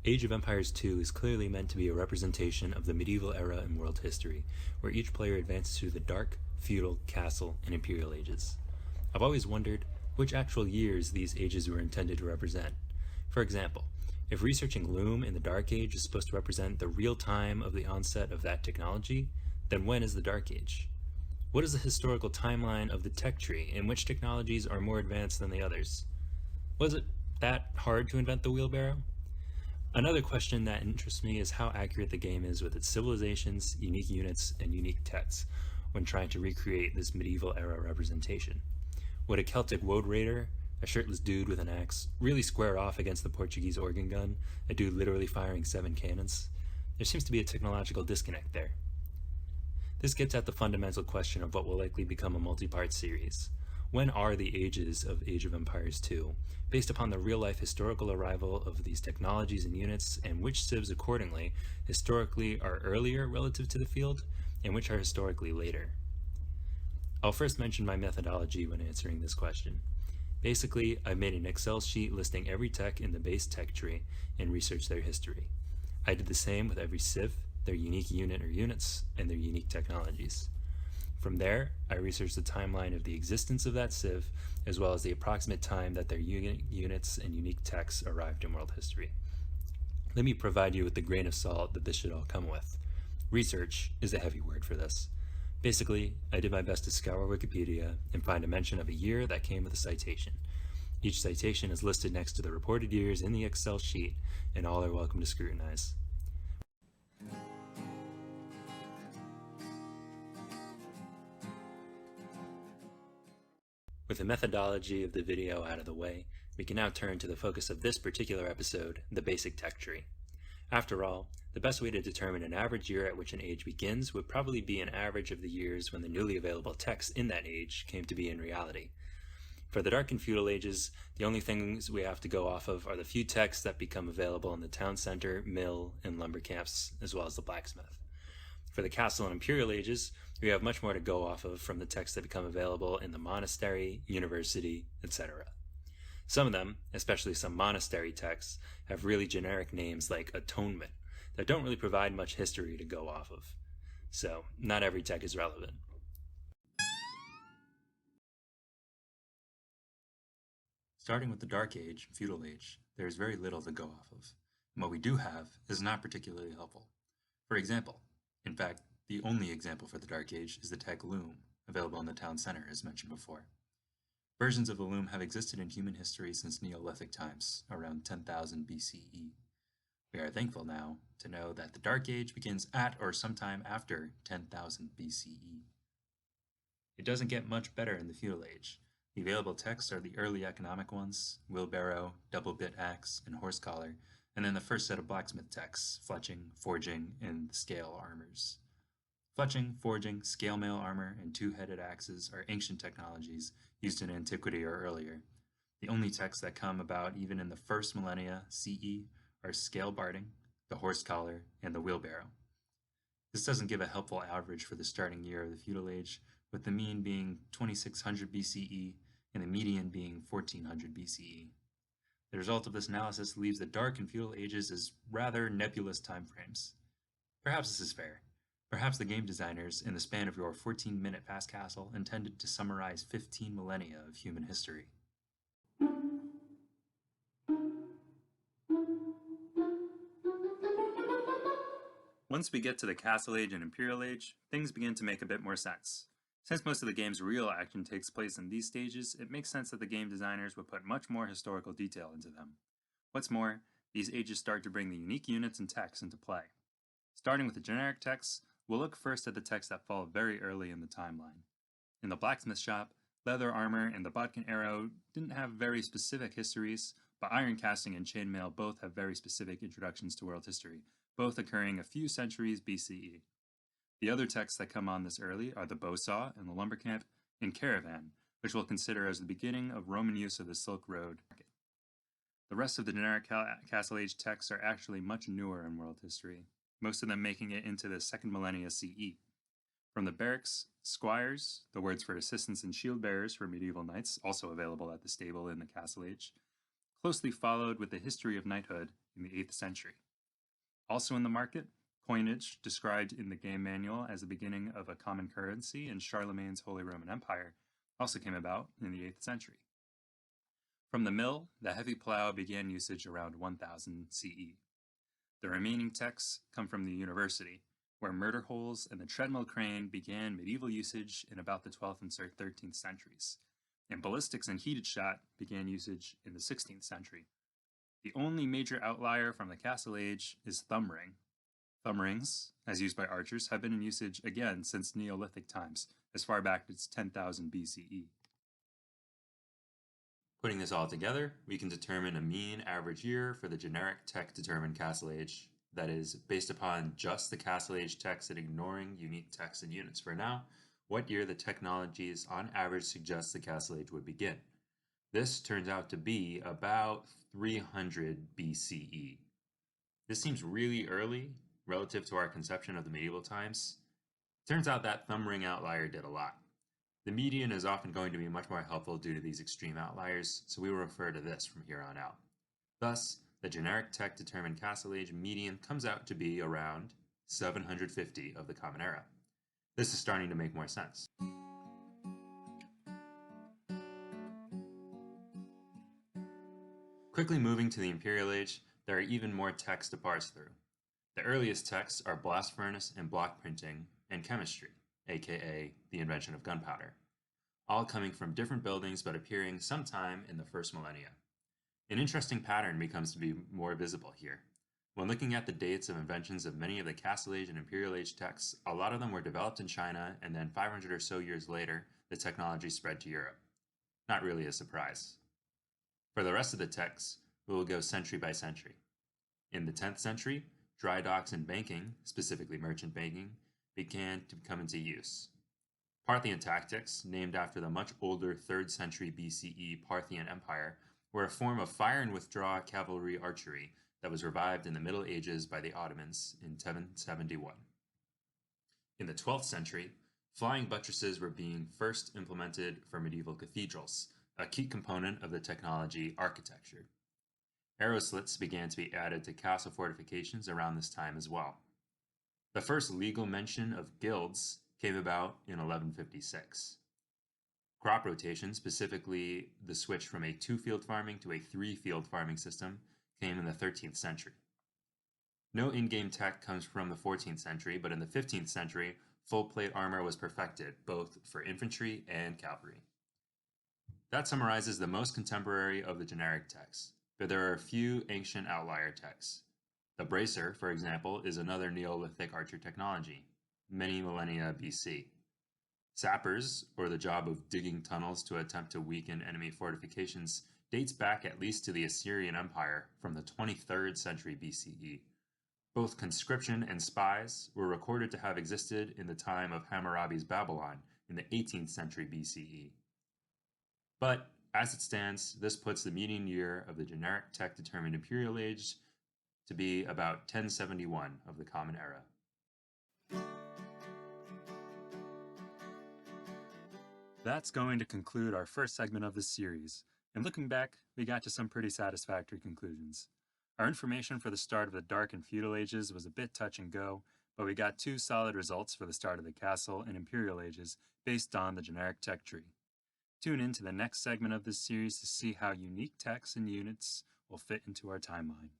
Age of Empires 2 is clearly meant to be a representation of the medieval era in world history, where each player advances through the dark, feudal, castle, and imperial ages. I've always wondered which actual years these ages were intended to represent. For example, if researching Loom in the Dark Age is supposed to represent the real time of the onset of that technology, then when is the Dark Age? What is the historical timeline of the tech tree, and which technologies are more advanced than the others? Was it that hard to invent the wheelbarrow? Another question that interests me is how accurate the game is with its civilizations, unique units, and unique texts when trying to recreate this medieval era representation. Would a Celtic woad raider, a shirtless dude with an axe, really square off against the Portuguese organ gun, a dude literally firing 7 cannons? There seems to be a technological disconnect there. This gets at the fundamental question of what will likely become a multi-part series. When are the ages of Age of Empires 2, based upon the real-life historical arrival of these technologies and units, and which civs accordingly historically are earlier relative to the field, and which are historically later? I'll first mention my methodology when answering this question. Basically, I made an Excel sheet listing every tech in the base tech tree and researched their history. I did the same with every civ, their unique unit or units, and their unique technologies. From there, I researched the timeline of the existence of that civ, as well as the approximate time that their units and unique techs arrived in world history. Let me provide you with the grain of salt that this should all come with. Research is a heavy word for this. Basically, I did my best to scour Wikipedia and find a mention of a year that came with a citation. Each citation is listed next to the reported years in the Excel sheet, and all are welcome to scrutinize. With the methodology of the video out of the way, we can now turn to the focus of this particular episode, the basic tech tree. After all, the best way to determine an average year at which an age begins would probably be an average of the years when the newly available texts in that age came to be in reality. For the Dark and Feudal Ages, the only things we have to go off of are the few texts that become available in the town center, mill, and lumber camps, as well as the blacksmith. For the Castle and Imperial Ages, we have much more to go off of from the texts that become available in the monastery, university, etc. Some of them, especially some monastery texts, have really generic names like atonement that don't really provide much history to go off of. So, not every tech is relevant. Starting with the Dark Age, Feudal Age, there is very little to go off of, and what we do have is not particularly helpful. For example, in fact, the only example for the Dark Age is the tech Loom, available in the town center as mentioned before. Versions of the Loom have existed in human history since Neolithic times, around 10,000 BCE. We are thankful now to know that the Dark Age begins at or sometime after 10,000 BCE. It doesn't get much better in the Feudal Age. The available texts are the early economic ones, wheelbarrow, double-bit axe, and horse collar, and then the first set of blacksmith texts, fletching, forging, and scale armors. Fletching, forging, scale mail armor, and two-headed axes are ancient technologies used in antiquity or earlier. The only texts that come about even in the first millennia CE are scale barding, the horse collar, and the wheelbarrow. This doesn't give a helpful average for the starting year of the Feudal Age, with the mean being 2600 BCE and the median being 1400 BCE. The result of this analysis leaves the Dark and Feudal Ages as rather nebulous timeframes. Perhaps this is fair. Perhaps the game designers, in the span of your 14-minute fast castle, intended to summarize 15 millennia of human history. Once we get to the Castle Age and Imperial Age, things begin to make a bit more sense. Since most of the game's real action takes place in these stages, it makes sense that the game designers would put much more historical detail into them. What's more, these ages start to bring the unique units and texts into play. Starting with the generic texts, we'll look first at the texts that fall very early in the timeline. In the blacksmith shop, leather armor and the bodkin arrow didn't have very specific histories, but iron casting and chainmail both have very specific introductions to world history, both occurring a few centuries BCE. The other texts that come on this early are the bow saw in the lumber camp and caravan, which we'll consider as the beginning of Roman use of the Silk Road. The rest of the generic Castle Age texts are actually much newer in world history, most of them making it into the 2nd millennia CE. From the barracks, squires, the words for assistants and shield bearers for medieval knights, also available at the stable in the Castle Age, closely followed with the history of knighthood in the 8th century. Also in the market, coinage described in the game manual as the beginning of a common currency in Charlemagne's Holy Roman Empire also came about in the 8th century. From the mill, the heavy plow began usage around 1000 CE. The remaining texts come from the university, where murder holes and the treadmill crane began medieval usage in about the 12th and 13th centuries, and ballistics and heated shot began usage in the 16th century. The only major outlier from the Castle Age is thumb ring. Thumb rings, as used by archers, have been in usage again since Neolithic times, as far back as 10,000 BCE. Putting this all together, we can determine a mean average year for the generic tech-determined Castle Age, that is, based upon just the Castle Age text and ignoring unique texts and units for now, what year the technologies on average suggest the Castle Age would begin. This turns out to be about 300 BCE. This seems really early relative to our conception of the medieval times. Turns out that thumb ring outlier did a lot. The median is often going to be much more helpful due to these extreme outliers, so we will refer to this from here on out. Thus, the generic tech-determined Castle Age median comes out to be around 750 of the Common Era. This is starting to make more sense. Quickly moving to the Imperial Age, there are even more texts to parse through. The earliest texts are blast furnace and block printing and chemistry, aka the invention of gunpowder, all coming from different buildings but appearing sometime in the first millennia. An interesting pattern becomes to be more visible here. When looking at the dates of inventions of many of the Castle Age and Imperial Age texts, a lot of them were developed in China, and then 500 or so years later, the technology spread to Europe. Not really a surprise. For the rest of the texts, we will go century by century. In the 10th century, dry docks and banking, specifically merchant banking, began to come into use. Parthian tactics, named after the much older 3rd century BCE Parthian Empire, were a form of fire and withdraw cavalry archery that was revived in the Middle Ages by the Ottomans in 771. In the 12th century, flying buttresses were being first implemented for medieval cathedrals, a key component of the technology architecture. Arrow slits began to be added to castle fortifications around this time as well. The first legal mention of guilds came about in 1156. Crop rotation, specifically the switch from a 2-field farming to a 3-field farming system, came in the 13th century. No in-game tech comes from the 14th century, but in the 15th century, full plate armor was perfected, both for infantry and cavalry. That summarizes the most contemporary of the generic texts, but there are a few ancient outlier texts. The bracer, for example, is another Neolithic archer technology, many millennia BC. Sappers, or the job of digging tunnels to attempt to weaken enemy fortifications, dates back at least to the Assyrian Empire from the 23rd century BCE. Both conscription and spies were recorded to have existed in the time of Hammurabi's Babylon in the 18th century BCE. But, as it stands, this puts the median year of the generic tech-determined Imperial Age to be about 1071 of the Common Era. That's going to conclude our first segment of this series, and looking back, we got to some pretty satisfactory conclusions. Our information for the start of the Dark and Feudal Ages was a bit touch and go, but we got 2 solid results for the start of the Castle and Imperial Ages based on the generic tech tree. Tune in to the next segment of this series to see how unique texts and units will fit into our timeline.